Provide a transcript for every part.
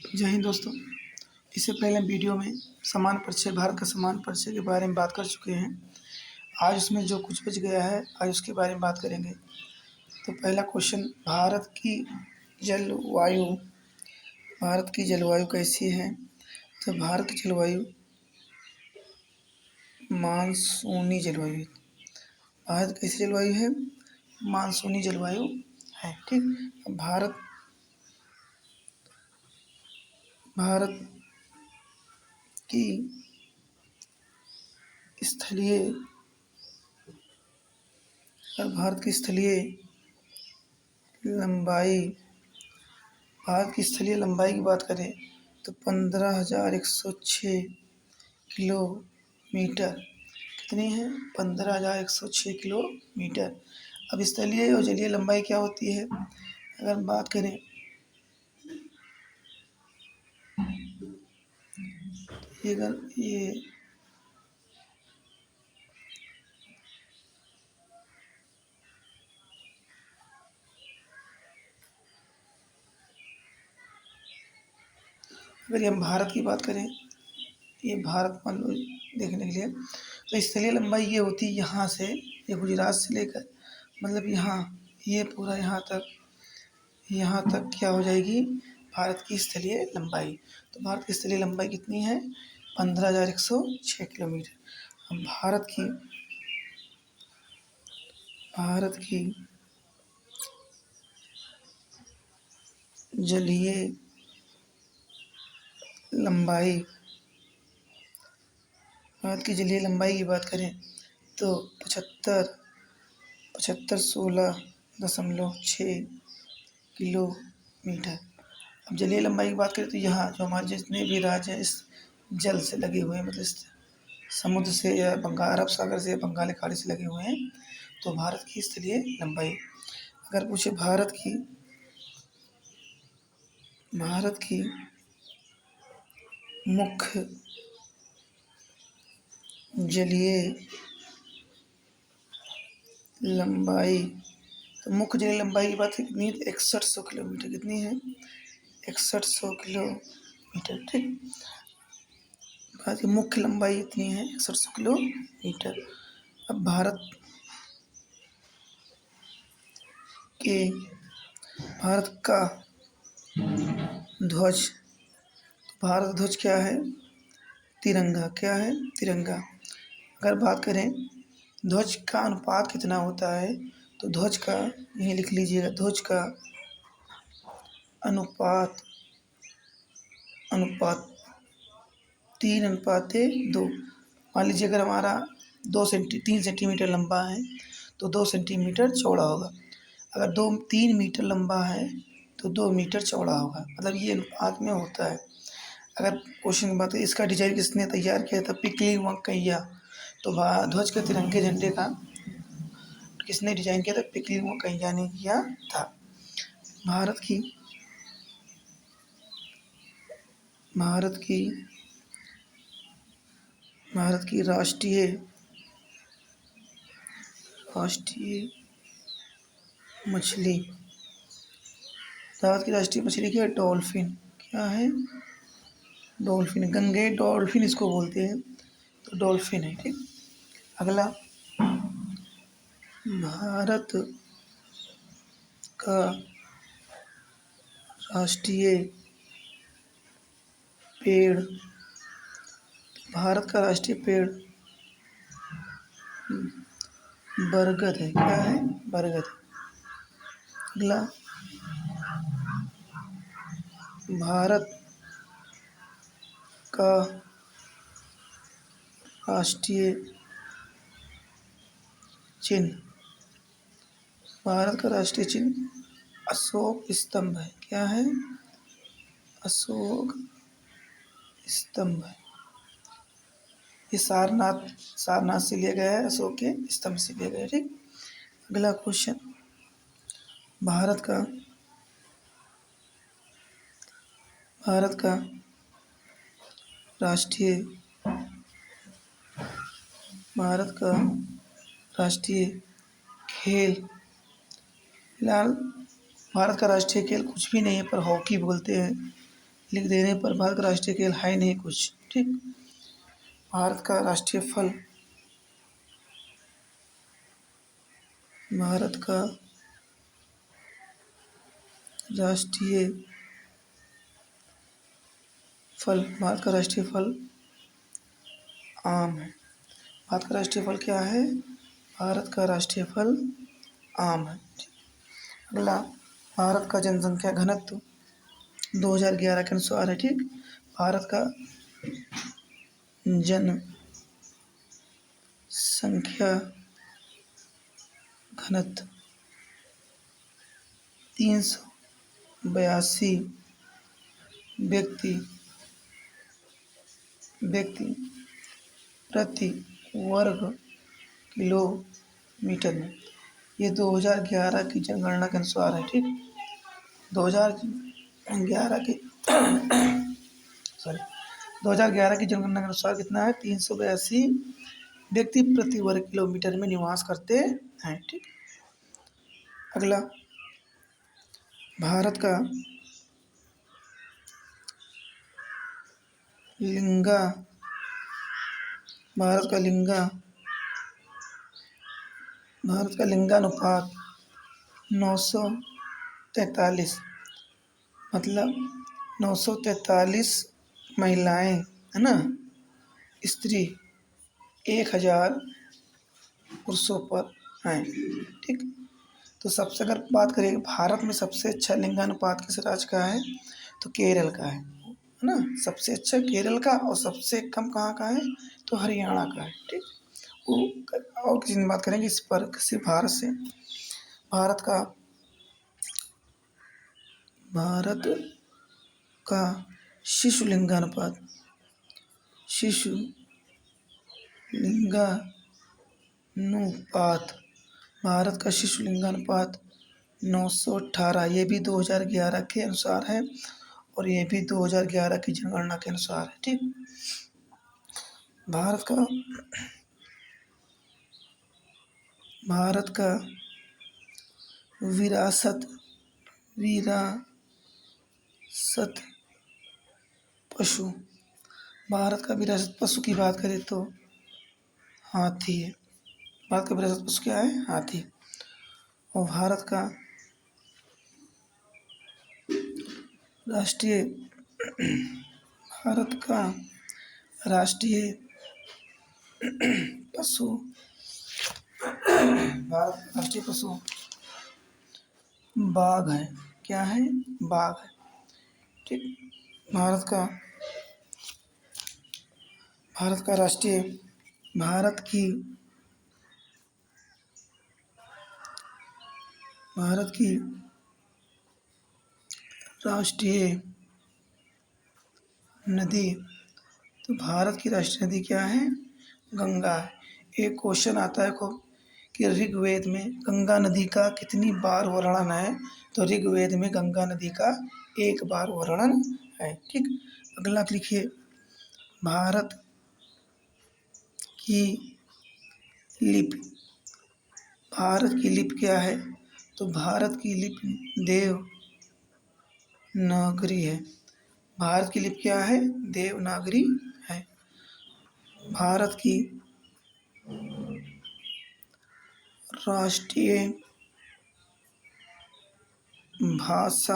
जय हिंद दोस्तों। इससे पहले हम वीडियो में समान परिचय भारत का समान परिचय के बारे में बात कर चुके हैं। आज उसमें जो कुछ बच गया है आज उसके बारे में बात करेंगे। तो पहला क्वेश्चन, भारत की जलवायु कैसी है? तो भारत की जलवायु मानसूनी जलवायु है। भारत कैसी जलवायु है? मानसूनी जलवायु है। ठीक। अब भारत की स्थलीय लंबाई की बात करें तो 15,106 किलोमीटर। कितनी है? 15,106 किलोमीटर। अब स्थलीय और जलीय लंबाई क्या होती है अगर बात करें? अगर हम भारत की बात करें, ये भारत मान लो देखने के लिए, तो स्थलीय लंबाई ये होती है यहाँ से, ये गुजरात से लेकर मतलब यहाँ, ये पूरा यहाँ तक क्या हो जाएगी भारत की स्थलीय लंबाई। तो भारत की स्थलीय लंबाई कितनी है? 15,106 किलोमीटर। अब भारत की जलीय लंबाई की बात करें तो 75,16.6 किलोमीटर। अब जलीय लंबाई की बात करें तो यहाँ जो हमारे जितने भी राज्य हैं इस जल से लगे हुए हैं, मतलब इस समुद्र से या अरब सागर से या बंगाल की खाड़ी से लगे हुए हैं। तो भारत की स्थलीय लंबाई अगर पूछे भारत की मुख्य जलीय लंबाई, तो मुख्य जलीय लंबाई की बात कितनी है? 6100 किलोमीटर। कितनी है? 6100 किलोमीटर। ठीक। भारत की मुख्य लंबाई इतनी है 6100 किलोमीटर। अब भारत का ध्वज, भारत ध्वज क्या है? तिरंगा। क्या है? तिरंगा। अगर बात करें ध्वज का अनुपात कितना होता है, तो ध्वज का यहीं लिख लीजिएगा, ध्वज का अनुपात 3:2। मान लीजिए अगर हमारा 3 सेंटीमीटर लंबा है तो 2 सेंटीमीटर चौड़ा होगा। अगर 3 मीटर लंबा है तो 2 मीटर चौड़ा होगा, मतलब ये अनुपात में होता है। अगर क्वेश्चन की बात करें इसका डिजाइन किसने तैयार किया था? पिकली वकैया। तो ध्वज के तिरंगे झंडे का किसने डिजाइन किया था? पिकली वकैया ने किया था। भारत की राष्ट्रीय मछली, भारत की राष्ट्रीय मछली क्या है? डॉल्फिन। क्या है? डॉल्फिन। गंगे डॉल्फिन इसको बोलते हैं, तो डॉल्फिन है। ठीक। अगला, भारत का राष्ट्रीय पेड़, भारत का राष्ट्रीय पेड़ बरगद है। क्या है? बरगद। अगला, भारत का राष्ट्रीय चिन्ह, भारत का राष्ट्रीय चिन्ह अशोक स्तंभ है। क्या है? अशोक स्तंभ है। ये सारनाथ से लिया गया है, अशोक के स्तंभ से लिया गया है। ठीक। अगला क्वेश्चन, भारत का राष्ट्रीय खेल, फिलहाल भारत का राष्ट्रीय खेल कुछ भी नहीं है, पर हॉकी बोलते हैं लिख देने पर भारत का राष्ट्रीय खेल है नहीं कुछ। ठीक, भारत का राष्ट्रीय फल, भारत का राष्ट्रीय फल, भारत का राष्ट्रीय फल आम है। भारत का राष्ट्रीय फल क्या है? भारत का राष्ट्रीय फल आम है। अगला, भारत का जनसंख्या घनत्व 2011 के अनुसार है। ठीक, भारत का जनसंख्या घनत्व 382 व्यक्ति प्रति वर्ग किलोमीटर में। ये 2011 की जनगणना के अनुसार है। ठीक, 2011 की 2011 की जनगणना के अनुसार कितना है? 382 व्यक्ति प्रति वर्ग किलोमीटर में निवास करते हैं। ठीक, अगला, भारत का लिंगानुपात 943, मतलब 943 महिलाएं है ना, स्त्री 1000 पुरुषों पर हैं। ठीक, तो सबसे अगर बात करें भारत में सबसे अच्छा लिंगानुपात किस राज्य का है, तो केरल का है ना। सबसे अच्छा केरल का, और सबसे कम कहाँ का है, तो हरियाणा का है। ठीक, वो और किसी दिन बात करेंगे इस पर, सिर्फ भारत से। भारत का शिशु लिंगानुपात 918, ये भी 2011 के अनुसार है, और ये भी 2011 की जनगणना के अनुसार है। ठीक, भारत का विरासत पशु, भारत का विरासत पशु की बात करें तो हाथी है। भारत का विरासत पशु क्या है? हाथी। और भारत का राष्ट्रीय पशु बाघ है। क्या है? बाघ है। ठीक, भारत की राष्ट्रीय नदी, तो भारत की राष्ट्रीय नदी क्या है? गंगा है। एक क्वेश्चन आता है कि ऋग्वेद में गंगा नदी का कितनी बार वर्णन है, तो ऋग्वेद में गंगा नदी का 1 बार वर्णन है। ठीक, अगला लिखिए, भारत की लिपि क्या है, तो भारत की लिपि देवनागरी है। भारत की लिपि क्या है? देवनागरी है। भारत की राष्ट्रीय भाषा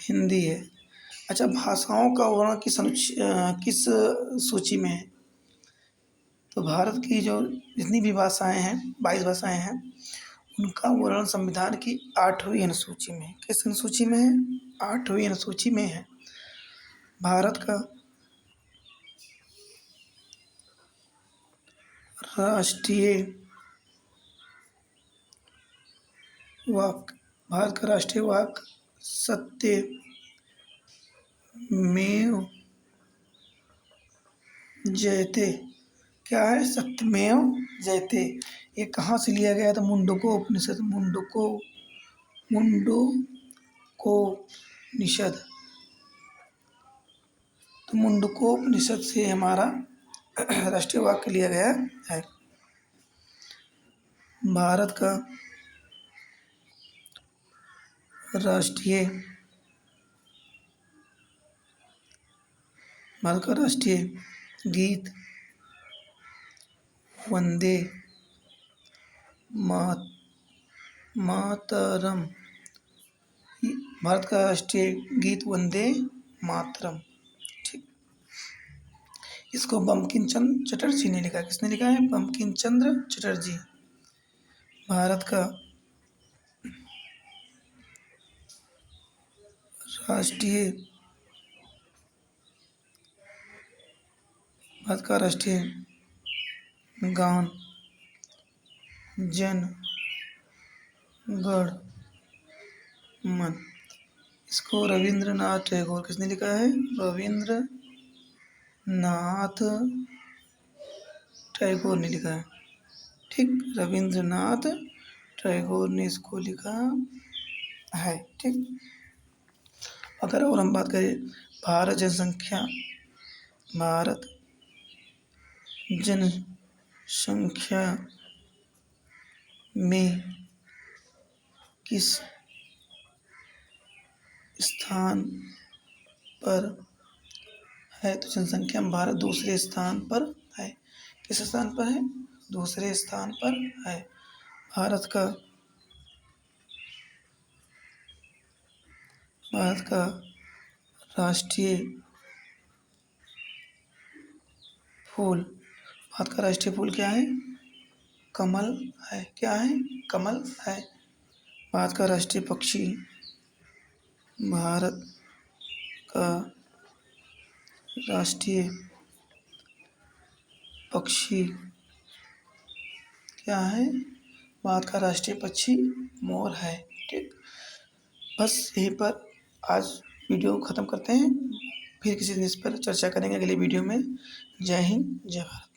हिंदी है। अच्छा, भाषाओं का वर्णन किस सूची में है, तो भारत की जो जितनी भी भाषाएं हैं, 22 भाषाएं हैं, उनका वर्णन संविधान की 8वीं अनुसूची में है। किस अनुसूची में है? 8वीं अनुसूची में है। भारत का राष्ट्रीय वाक् सत्यमेव जयते। क्या है? सत्यमेव जयते। ये कहाँ से लिया गया? तो मुंडकोपनिषद तो मुंडकोपनिषद से हमारा राष्ट्रीय वाक्य लिया गया है। भारत का राष्ट्रीय भारत का राष्ट्रीय गीत वंदे मातरम। भारत का राष्ट्रीय गीत वंदे मातरम। ठीक, इसको बंकिम चंद्र चटर्जी ने लिखा है। किसने लिखा है? बंकिम चंद्र चटर्जी। भारत का राष्ट्रीय गान जन गण मन। इसको रविंद्रनाथ टैगोर। किसने लिखा है? रविंद्रनाथ टैगोर ने लिखा है। ठीक, रविंद्रनाथ टैगोर ने इसको लिखा है। ठीक, अगर और हम बात करें भारत जनसंख्या में किस स्थान पर है? तो जनसंख्या में भारत दूसरे स्थान पर है। किस स्थान पर है? दूसरे स्थान पर है। भारत का राष्ट्रीय फूल। भारत का राष्ट्रीय फूल क्या है? कमल है। क्या है? कमल है। भारत का राष्ट्रीय पक्षी। भारत का राष्ट्रीय पक्षी क्या है? भारत का राष्ट्रीय पक्षी मोर है। ठीक, बस यहीं पर आज वीडियो ख़त्म करते हैं। फिर किसी दिन इस पर चर्चा करेंगे अगले वीडियो में। जय हिंद, जय भारत।